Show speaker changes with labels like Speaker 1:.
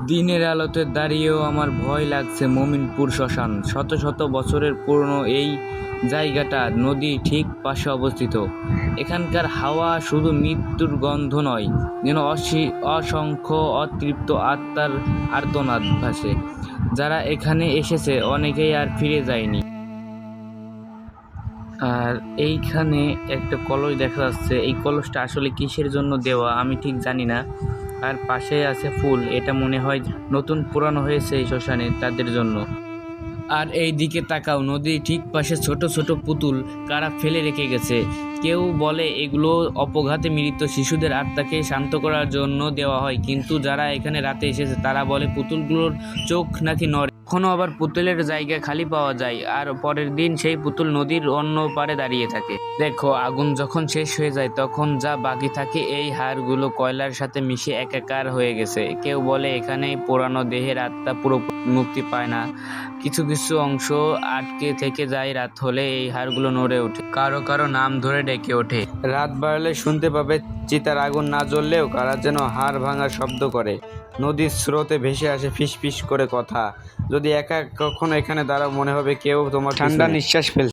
Speaker 1: দিনের আলোতে দাঁড়িয়েও আমার ভয় লাগছে। মমিনপুর শ্মশান শত শত বছরের পুরনো এই জায়গাটা নদী ঠিক পাশে অবস্থিত। এখানকার হাওয়া শুধু মৃত্যুর গন্ধ নয়, যেন অসংখ্য অতৃপ্ত আত্মার আর্তনাদ ভাসে। যারা এখানে এসেছে অনেকেই আর ফিরে যায়নি। আর এইখানে একটা কলস দেখা যাচ্ছে। এই কলসটা আসলে কিসের জন্য দেওয়া আমি ঠিক জানি না। আর পাশে আছে ফুল, এটা মনে হয় নতুন পুরানো হয়েছে এই শ্মশানে তাদের জন্য। আর এই দিকে তাকাও, নদীর ঠিক পাশে ছোট ছোট পুতুল কারা ফেলে রেখে গেছে। কেউ বলে এগুলো অপঘাতে মৃত শিশুদের আত্মাকে শান্ত করার জন্য দেওয়া হয়, কিন্তু যারা এখানে রাতে এসেছে তারা বলে পুতুলগুলোর চোখ নাকি নড়ে। কখনো আবার পুতুলের জায়গা খালি পাওয়া যায়, আর পরের দিন সেই পুতুল নদীর অন্য পারে দাঁড়িয়ে থাকে। দেখো, আগুন যখন শেষ হয়ে যায় তখন যা বাকি থাকে এই হাড়গুলো কয়লার সাথে মিশে একাকার হয়ে গেছে। কেউ বলে এখানে পোড়ানো দেহের আত্মা পুরো মুক্তি পায় না, কিছু কিছু অংশ আটকে থেকে যায়। রাত হলে এই হাড়গুলো নড়ে ওঠে, কারো কারো নাম ধরে ডেকে ওঠে। রাত বাড়লে শুনতে পাবে চিতার আগুন না জ্বললেও কারা যেন হাড় ভাঙার শব্দ করে। নদীর স্রোতে ভেসে আসে ফিস ফিস করে কথা। যদি একা কখনো এখানে দাঁড়াও মনে হবে কেউ তোমার ঠান্ডা নিঃশ্বাস ফেলছে।